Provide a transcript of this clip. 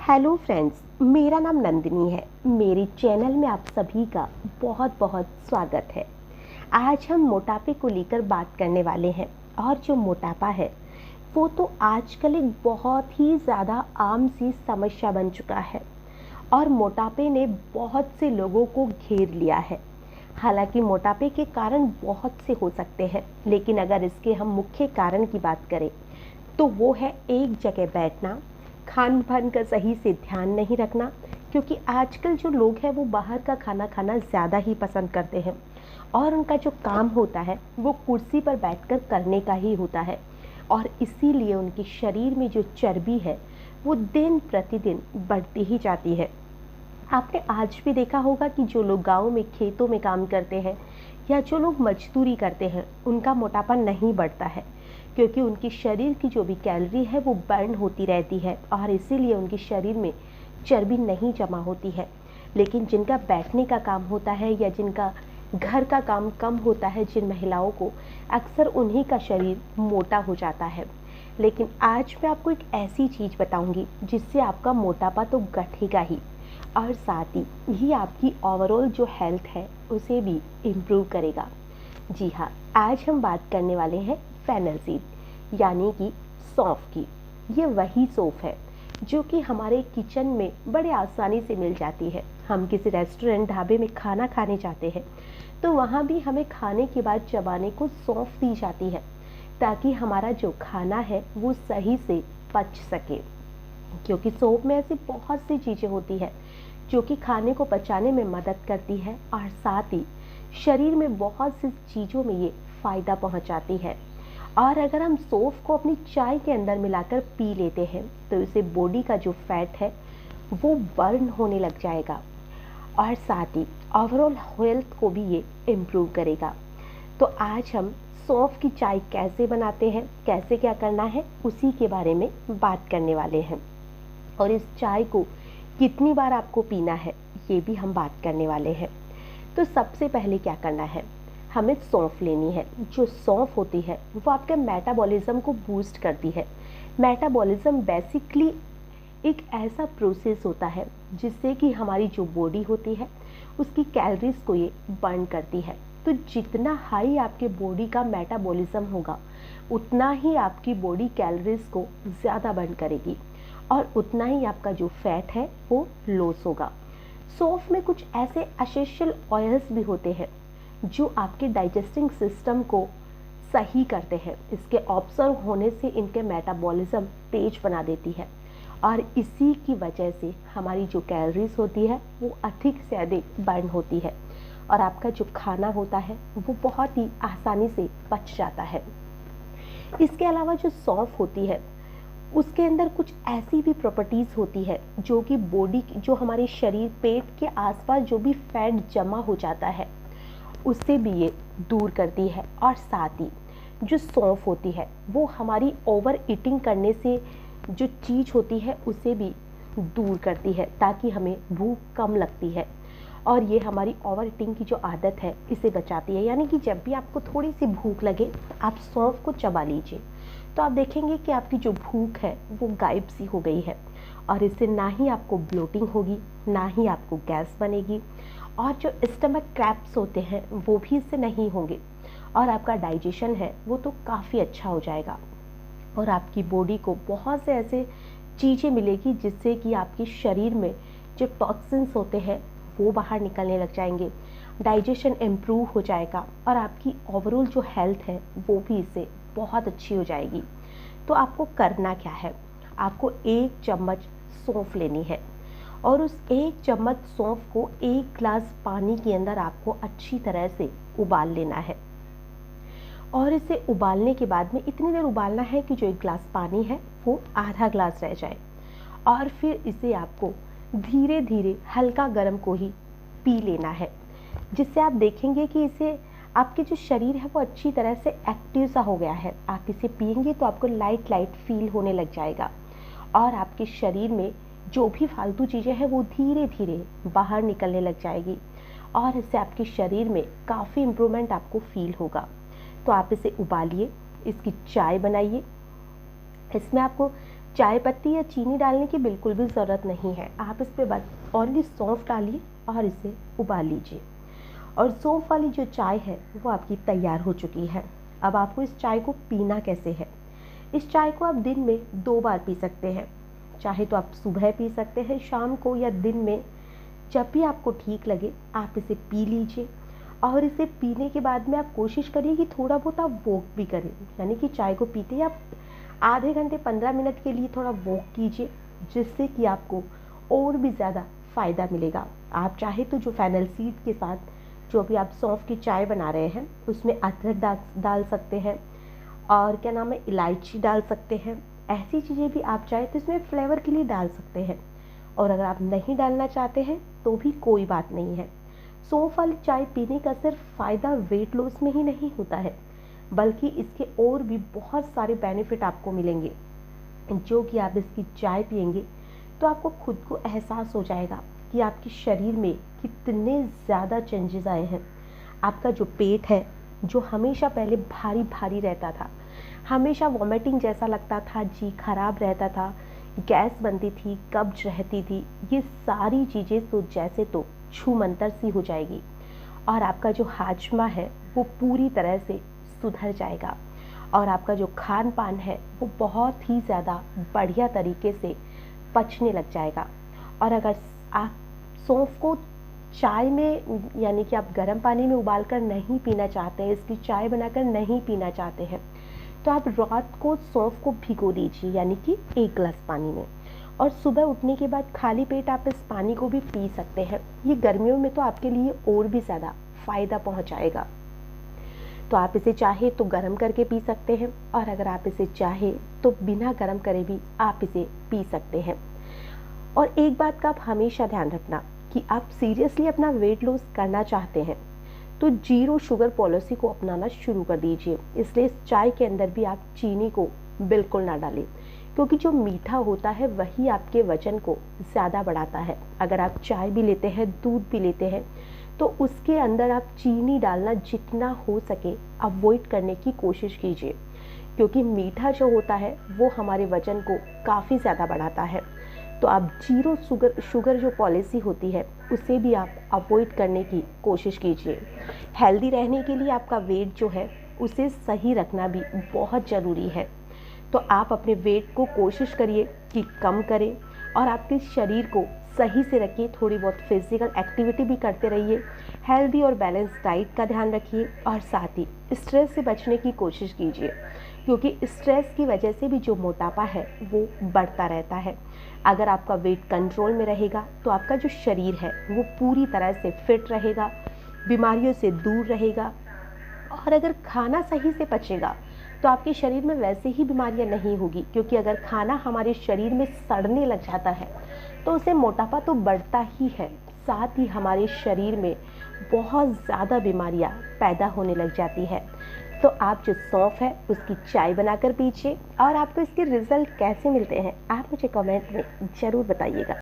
Hello friends, मेरा नाम नंदिनी है। मेरे चैनल में आप सभी का बहुत बहुत स्वागत है। आज हम मोटापे को लेकर बात करने वाले हैं। और जो मोटापा है वो तो आजकल एक बहुत ही ज़्यादा आम सी समस्या बन चुका है और मोटापे ने बहुत से लोगों को घेर लिया है। हालांकि मोटापे के कारण बहुत से हो सकते हैं, लेकिन अगर इसके हम मुख्य कारण की बात करें तो वो है एक जगह बैठना, खान पान का सही से ध्यान नहीं रखना, क्योंकि आजकल जो लोग हैं वो बाहर का खाना खाना ज़्यादा ही पसंद करते हैं और उनका जो काम होता है वो कुर्सी पर बैठकर करने का ही होता है और इसीलिए उनके शरीर में जो चर्बी है वो दिन प्रतिदिन बढ़ती ही जाती है। आपने आज भी देखा होगा कि जो लोग गाँव में खेतों में काम करते हैं या जो लोग मजदूरी करते हैं उनका मोटापा नहीं बढ़ता है, क्योंकि उनकी शरीर की जो भी कैलोरी है वो बर्न होती रहती है और इसीलिए उनके शरीर में चर्बी नहीं जमा होती है। लेकिन जिनका बैठने का काम होता है या जिनका घर का काम कम होता है, जिन महिलाओं को, अक्सर उन्हीं का शरीर मोटा हो जाता है। लेकिन आज मैं आपको एक ऐसी चीज़ बताऊंगी जिससे आपका मोटापा तो घटेगा ही और साथ ही ये आपकी ओवरऑल जो हेल्थ है उसे भी इम्प्रूव करेगा। जी हाँ, आज हम बात करने वाले हैं फेनल सीड यानी कि सौंफ की। ये वही सौंफ है जो कि हमारे किचन में बड़े आसानी से मिल जाती है। हम किसी रेस्टोरेंट ढाबे में खाना खाने जाते हैं तो वहाँ भी हमें खाने के बाद चबाने को सौंफ दी जाती है ताकि हमारा जो खाना है वो सही से पच सके, क्योंकि सौंफ में ऐसी बहुत सी चीज़ें होती है जो कि खाने को पचाने में मदद करती है और साथ ही शरीर में बहुत सी चीज़ों में ये फ़ायदा पहुंचाती है। और अगर हम सौंफ को अपनी चाय के अंदर मिलाकर पी लेते हैं तो इससे बॉडी का जो फैट है वो बर्न होने लग जाएगा और साथ ही ओवरऑल हेल्थ को भी ये इम्प्रूव करेगा। तो आज हम सौंफ की चाय कैसे बनाते हैं, कैसे क्या करना है, उसी के बारे में बात करने वाले हैं। और इस चाय को कितनी बार आपको पीना है ये भी हम बात करने वाले हैं। तो सबसे पहले क्या करना है, हमें सौंफ लेनी है। जो सौंफ होती है वो आपके मेटाबॉलिज्म को बूस्ट करती है। मेटाबॉलिज्म बेसिकली एक ऐसा प्रोसेस होता है जिससे कि हमारी जो बॉडी होती है उसकी कैलोरीज को ये बर्न करती है। तो जितना हाई आपके बॉडी का मेटाबॉलिज्म होगा उतना ही आपकी बॉडी कैलोरीज को ज़्यादा बर्न करेगी और उतना ही आपका जो फैट है वो लॉस होगा। सौंफ में कुछ ऐसे एसेंशियल ऑयल्स भी होते हैं जो आपके डाइजेस्टिंग सिस्टम को सही करते हैं। इसके ऑब्जर्व होने से इनके मेटाबॉलिज्म तेज बना देती है और इसी की वजह से हमारी जो कैलोरीज होती है वो अधिक से अधिक बर्न होती है और आपका जो खाना होता है वो बहुत ही आसानी से पच जाता है। इसके अलावा जो सौंफ होती है उसके अंदर कुछ ऐसी भी प्रॉपर्टीज़ होती है जो कि बॉडी, जो हमारे शरीर, पेट के आसपास जो भी फैट जमा हो जाता है उससे भी ये दूर करती है। और साथ ही जो सौंफ होती है वो हमारी ओवर ईटिंग करने से जो चीज़ होती है उसे भी दूर करती है ताकि हमें भूख कम लगती है और ये हमारी ओवर ईटिंग की जो आदत है इसे बचाती है। यानी कि जब भी आपको थोड़ी सी भूख लगे आप सौंफ को चबा लीजिए तो आप देखेंगे कि आपकी जो भूख है वो गायब सी हो गई है और इससे ना ही आपको ब्लोटिंग होगी, ना ही आपको गैस बनेगी और जो स्टमक क्रैम्प्स होते हैं वो भी इससे नहीं होंगे और आपका डाइजेशन है वो तो काफ़ी अच्छा हो जाएगा और आपकी बॉडी को बहुत से ऐसे चीज़ें मिलेगी जिससे कि आपके शरीर में जो टॉक्सिन्स होते हैं वो बाहर निकलने लग जाएंगे, डाइजेशन इम्प्रूव हो जाएगा और आपकी ओवरऑल जो हेल्थ है वो भी इससे बहुत अच्छी हो जाएगी। तो आपको करना क्या है, आपको 1 चम्मच सौंफ लेनी है और उस 1 चम्मच सौंफ को 1 ग्लास पानी के अंदर आपको अच्छी तरह से उबाल लेना है और इसे उबालने के बाद में इतनी देर उबालना है कि जो 1 ग्लास पानी है वो आधा ग्लास रह जाए और फिर इसे आपको धीरे धीरे हल्का गर्म को ही पी लेना है, जिससे आप देखेंगे कि इसे आपके जो शरीर है वो अच्छी तरह से एक्टिव सा हो गया है। आप इसे पिएंगे तो आपको लाइट लाइट फील होने लग जाएगा और आपके शरीर में जो भी फालतू चीज़ें हैं वो धीरे धीरे बाहर निकलने लग जाएगी और इससे आपके शरीर में काफ़ी इम्प्रूवमेंट आपको फील होगा। तो आप इसे उबालिए, इसकी चाय बनाइए, इसमें आपको चाय पत्ती या चीनी डालने की बिल्कुल भी ज़रूरत नहीं है। आप इस पे बस ओनली सौंफ डालिए और इसे उबाल लीजिए और सौंफ वाली जो चाय है वो आपकी तैयार हो चुकी है। अब आपको इस चाय को पीना कैसे है। इस चाय को आप दिन में 2 बार पी सकते हैं। चाहे तो आप सुबह पी सकते हैं, शाम को, या दिन में, जब भी आपको ठीक लगे आप इसे पी लीजिए। और इसे पीने के बाद में आप कोशिश करिए कि थोड़ा बहुत आप वॉक भी करें, यानी कि चाय को पीते ही आप आधे घंटे 15 मिनट के लिए थोड़ा वॉक कीजिए, जिससे कि आपको और भी ज़्यादा फ़ायदा मिलेगा। आप चाहे तो जो फेनल सीड के साथ जो अभी आप सौंफ की चाय बना रहे हैं उसमें अदरक डाल सकते हैं और क्या नाम है, इलायची डाल सकते हैं। ऐसी चीज़ें भी आप चाहे तो इसमें फ्लेवर के लिए डाल सकते हैं। और अगर आप नहीं डालना चाहते हैं तो भी कोई बात नहीं है। सौंफ वाली चाय पीने का सिर्फ फ़ायदा वेट लॉस में ही नहीं होता है, बल्कि इसके और भी बहुत सारे बेनिफिट आपको मिलेंगे, जो कि आप इसकी चाय पिएंगे तो आपको खुद को एहसास हो जाएगा कि आपके शरीर में कितने ज़्यादा चेंजेस आए हैं। आपका जो पेट है, जो हमेशा पहले भारी भारी रहता था, हमेशा वॉमिटिंग जैसा लगता था, जी खराब रहता था, गैस बनती थी, कब्ज रहती थी, ये सारी चीज़ें तो जैसे तो छूमंतर सी हो जाएगी और आपका जो हाजमा है वो पूरी तरह से सुधर जाएगा और आपका जो खान पान है वो बहुत ही ज़्यादा बढ़िया तरीके से पचने लग जाएगा। और अगर आप सौंफ को चाय में, यानी कि आप गर्म पानी में उबाल कर नहीं पीना चाहते हैं, इसकी चाय बनाकर नहीं पीना चाहते हैं, तो आप रात को सौंफ को भिगो दीजिए, यानी कि 1 गिलास पानी में, और सुबह उठने के बाद खाली पेट आप इस पानी को भी पी सकते हैं। ये गर्मियों में तो आपके लिए और भी ज़्यादा फ़ायदा पहुंचाएगा। तो आप इसे चाहे तो गर्म करके पी सकते हैं और अगर आप इसे चाहे तो बिना गर्म करे भी आप इसे पी सकते हैं। और एक बात का आप हमेशा ध्यान रखना कि आप सीरियसली अपना वेट लॉस करना चाहते हैं तो 0 शुगर पॉलिसी को अपनाना शुरू कर दीजिए। इसलिए इस चाय के अंदर भी आप चीनी को बिल्कुल ना डालें, क्योंकि जो मीठा होता है वही आपके वजन को ज़्यादा बढ़ाता है। अगर आप चाय भी लेते हैं, दूध भी लेते हैं, तो उसके अंदर आप चीनी डालना जितना हो सके अवॉइड करने की कोशिश कीजिए, क्योंकि मीठा जो होता है वो हमारे वजन को काफ़ी ज़्यादा बढ़ाता है। तो आप 0 शुगर जो पॉलिसी होती है उसे भी आप अवॉइड करने की कोशिश कीजिए। हेल्दी रहने के लिए आपका वेट जो है उसे सही रखना भी बहुत ज़रूरी है। तो आप अपने वेट को कोशिश करिए कि कम करें और आपके शरीर को सही से रखिए। थोड़ी बहुत फिजिकल एक्टिविटी भी करते रहिए, हेल्दी और बैलेंस डाइट का ध्यान रखिए और साथ ही स्ट्रेस से बचने की कोशिश कीजिए, क्योंकि स्ट्रेस की वजह से भी जो मोटापा है वो बढ़ता रहता है। अगर आपका वेट कंट्रोल में रहेगा तो आपका जो शरीर है वो पूरी तरह से फिट रहेगा, बीमारियों से दूर रहेगा। और अगर खाना सही से पचेगा तो आपके शरीर में वैसे ही बीमारियां नहीं होगी, क्योंकि अगर खाना हमारे शरीर में सड़ने लग जाता है तो उससे मोटापा तो बढ़ता ही है, साथ ही हमारे शरीर में बहुत ज़्यादा बीमारियां पैदा होने लग जाती है। तो आप जो सौंफ है उसकी चाय बनाकर पीजिए और आपको इसके रिजल्ट कैसे मिलते हैं आप मुझे कमेंट में ज़रूर बताइएगा।